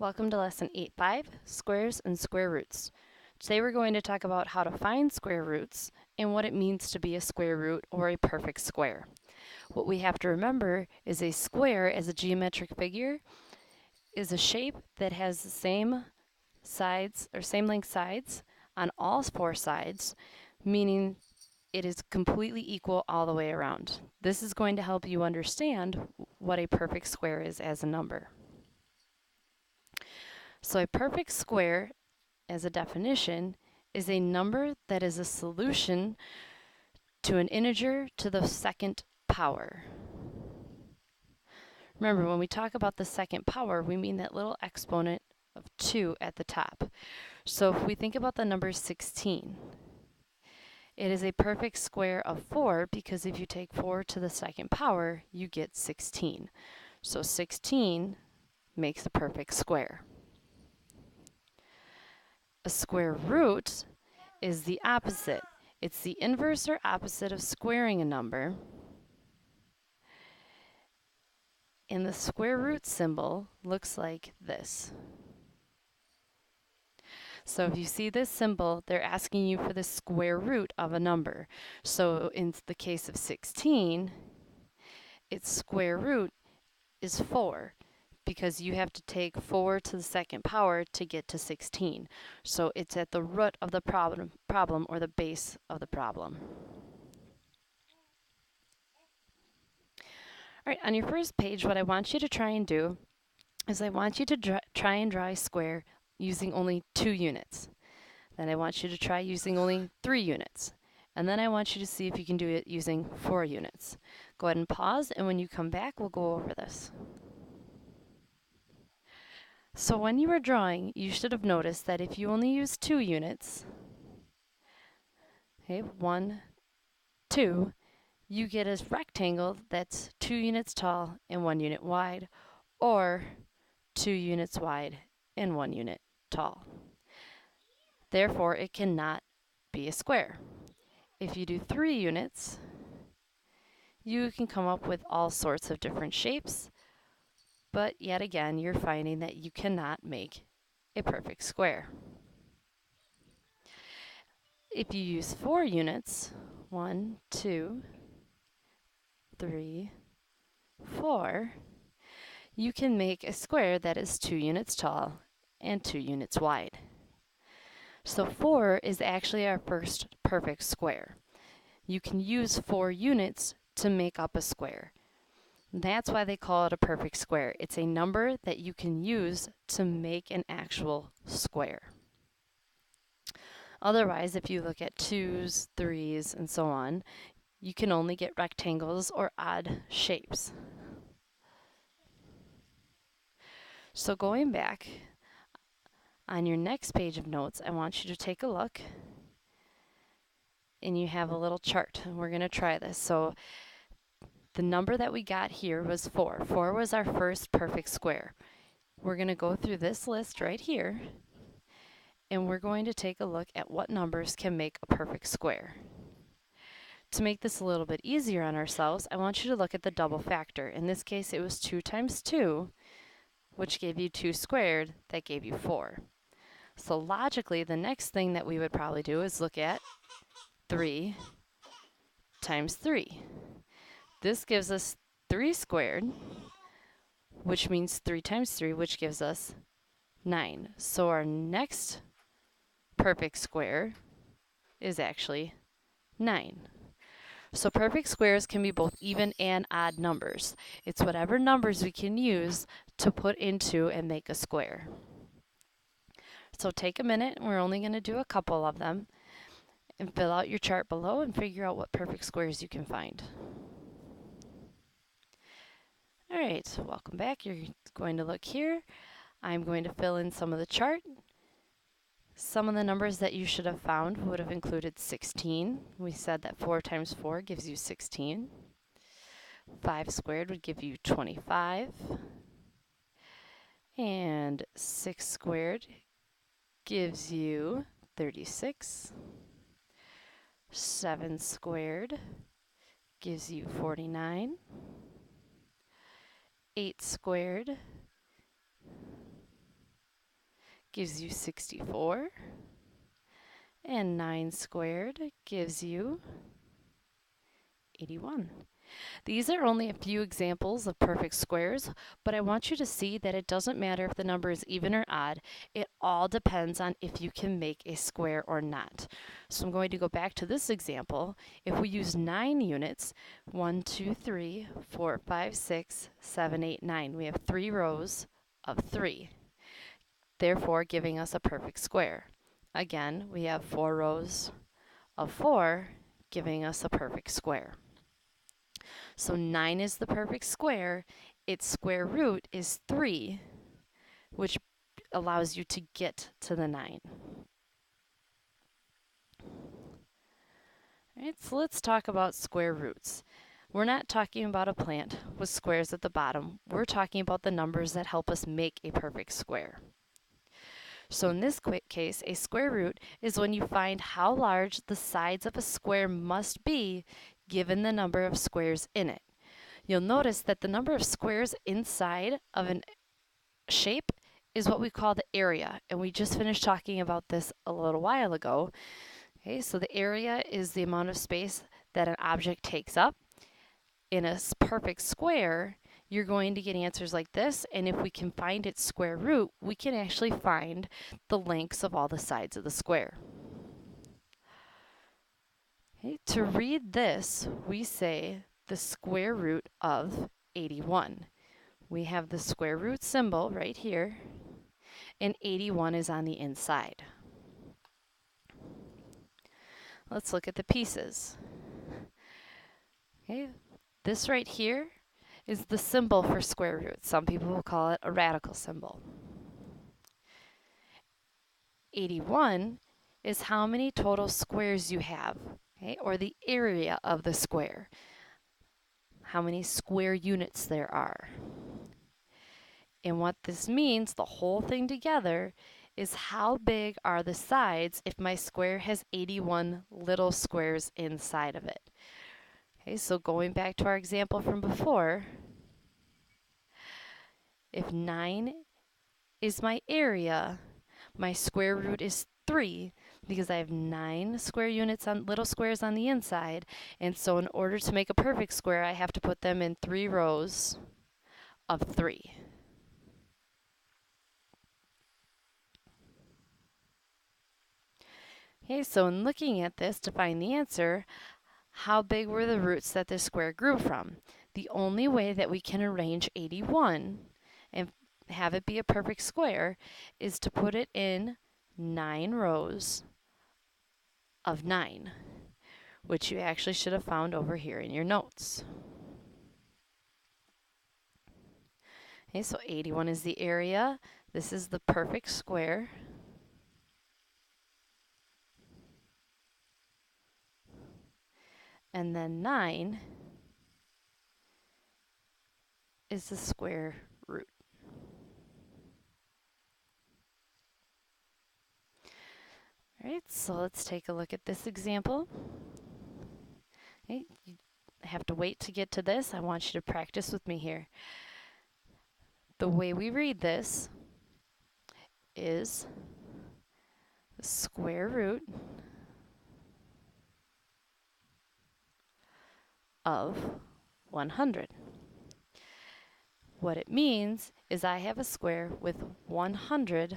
Welcome to Lesson 8.5, Squares and Square Roots. Today we're going to talk about how to find square roots and what it means to be a square root or a perfect square. What we have to remember is a square as a geometric figure is a shape that has the same sides or same length sides on all four sides, meaning it is completely equal all the way around. This is going to help you understand what a perfect square is as a number. So a perfect square, as a definition, is a number that is a solution to an integer to the second power. Remember, when we talk about the second power, we mean that little exponent of 2 at the top. So if we think about the number 16, it is a perfect square of 4 because if you take 4 to the second power, you get 16. So 16 makes a perfect square. A square root is the opposite. It's the inverse or opposite of squaring a number. And the square root symbol looks like this. So if you see this symbol, they're asking you for the square root of a number. So in the case of 16, its square root is 4 because you have to take 4 to the second power to get to 16. So it's at the root of the problem or the base of the problem. All right, on your first page, what I want you to try and do is I want you to try and draw a square using only 2 units. Then I want you to try using only 3 units. And then I want you to see if you can do it using 4 units. Go ahead and pause, and when you come back, we'll go over this. So when you were drawing, you should have noticed that if you only use 2 units, okay, 1, 2, you get a rectangle that's 2 units tall and 1 unit wide, or 2 units wide and 1 unit tall. Therefore, it cannot be a square. If you do 3 units, you can come up with all sorts of different shapes, but yet again, you're finding that you cannot make a perfect square. If you use 4 units, 1, 2, 3, 4, you can make a square that is 2 units tall and 2 units wide. So 4 is actually our first perfect square. You can use 4 units to make up a square. That's why they call it a perfect square. It's a number that you can use to make an actual square. Otherwise, if you look at 2s, 3s, and so on, you can only get rectangles or odd shapes. So going back, on your next page of notes, I want you to take a look, and you have a little chart. And we're going to try this. So the number that we got here was 4. 4 was our first perfect square. We're going to go through this list right here, and we're going to take a look at what numbers can make a perfect square. To make this a little bit easier on ourselves, I want you to look at the double factor. In this case, it was 2 times 2, which gave you 2 squared, that gave you 4. So logically, the next thing that we would probably do is look at 3 times 3. This gives us 3 squared, which means 3 times 3, which gives us 9. So our next perfect square is actually 9. So perfect squares can be both even and odd numbers. It's whatever numbers we can use to put into and make a square. So take a minute, we're only going to do a couple of them, and fill out your chart below and figure out what perfect squares you can find. All right, so welcome back. You're going to look here. I'm going to fill in some of the chart. Some of the numbers that you should have found would have included 16. We said that 4 times 4 gives you 16. 5 squared would give you 25. And 6 squared gives you 36. 7 squared gives you 49. 8 squared gives you 64. And 9 squared gives you 81. These are only a few examples of perfect squares, but I want you to see that it doesn't matter if the number is even or odd. It all depends on if you can make a square or not. So I'm going to go back to this example. If we use 9 units, 1, 2, 3, 4, 5, 6, 7, 8, 9, we have 3 rows of 3, therefore giving us a perfect square. Again, we have 4 rows of 4, giving us a perfect square. So 9 is the perfect square. Its square root is 3, which allows you to get to the 9. All right, so let's talk about square roots. We're not talking about a plant with squares at the bottom. We're talking about the numbers that help us make a perfect square. So in this case, a square root is when you find how large the sides of a square must be given the number of squares in it. You'll notice that the number of squares inside of a shape is what we call the area, and we just finished talking about this a little while ago. Okay, so the area is the amount of space that an object takes up. In a perfect square, you're going to get answers like this, and if we can find its square root, we can actually find the lengths of all the sides of the square. Okay, to read this, we say the square root of 81. We have the square root symbol right here, and 81 is on the inside. Let's look at the pieces. Okay, this right here is the symbol for square root. Some people will call it a radical symbol. 81 is how many total squares you have, okay, or the area of the square. How many square units there are. And what this means, the whole thing together, is how big are the sides if my square has 81 little squares inside of it. Okay, so going back to our example from before, if 9 is my area, my square root is 3 because I have 9 square units on little squares on the inside, and so in order to make a perfect square, I have to put them in 3 rows of 3. Okay, so in looking at this to find the answer, how big were the roots that this square grew from? The only way that we can arrange 81 and have it be a perfect square is to put it in 9 rows of 9, which you actually should have found over here in your notes. Okay, so 81 is the area. This is the perfect square. And then 9 is the square root. All right, so let's take a look at this example. Okay, you have to wait to get to this. I want you to practice with me here. The way we read this is the square root of 100. What it means is I have a square with 100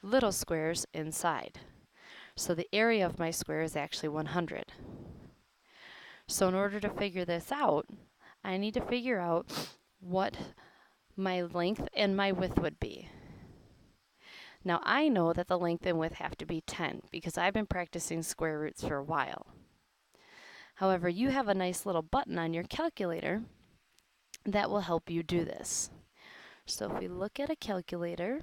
little squares inside. So the area of my square is actually 100. So in order to figure this out, I need to figure out what my length and my width would be. Now I know that the length and width have to be 10 because I've been practicing square roots for a while. However, you have a nice little button on your calculator that will help you do this. So if we look at a calculator,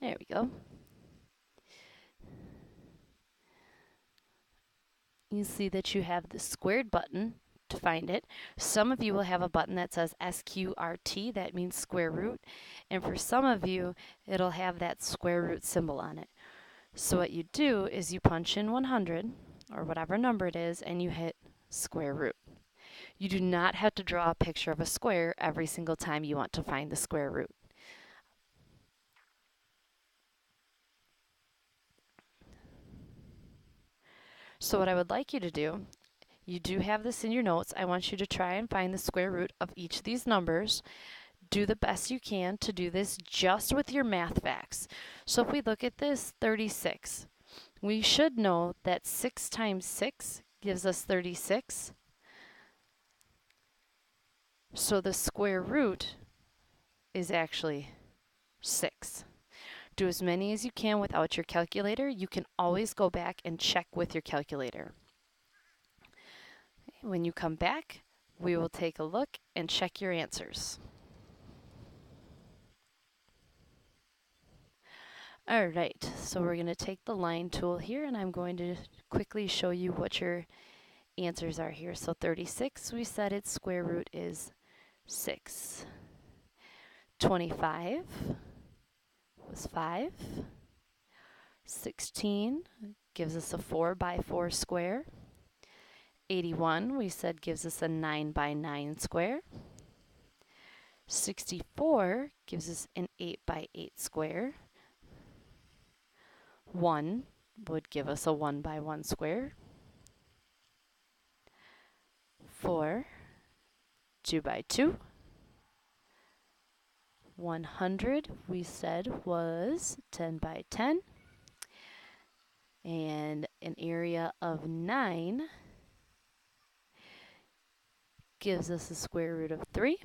there we go. You see that you have the squared button to find it. Some of you will have a button that says SQRT, that means square root, and for some of you it'll have that square root symbol on it. So what you do is you punch in 100 or whatever number it is, and you hit square root. You do not have to draw a picture of a square every single time you want to find the square root. So what I would like you to do, you do have this in your notes. I want you to try and find the square root of each of these numbers. Do the best you can to do this just with your math facts. So if we look at this 36, we should know that 6 times 6 gives us 36. So the square root is actually 6. Do as many as you can without your calculator. You can always go back and check with your calculator. When you come back, we will take a look and check your answers. All right, so we're going to take the line tool here, and I'm going to quickly show you what your answers are here. So 36, we said its square root is 6. 25 was 5. 16 gives us a 4 by 4 square. 81, we said, gives us a 9 by 9 square. 64 gives us an 8 by 8 square. 1 would give us a 1 by 1 square. 4, 2 by 2. 100, we said, was 10 by 10. And an area of 9 gives us a square root of 3.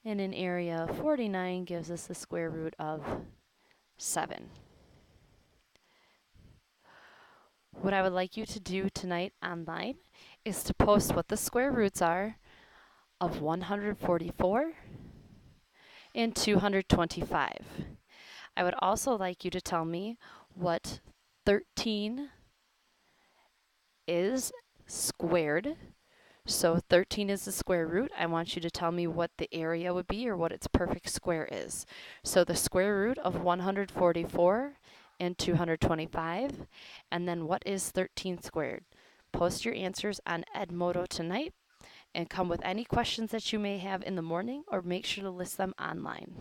And an area of 49 gives us a square root of 7. What I would like you to do tonight online is to post what the square roots are of 144 and 225. I would also like you to tell me what 13 is squared. So 13 is the square root. I want you to tell me what the area would be or what its perfect square is. So the square root of 144 and 225, and then what is 13 squared? Post your answers on Edmodo tonight and come with any questions that you may have in the morning, or make sure to list them online.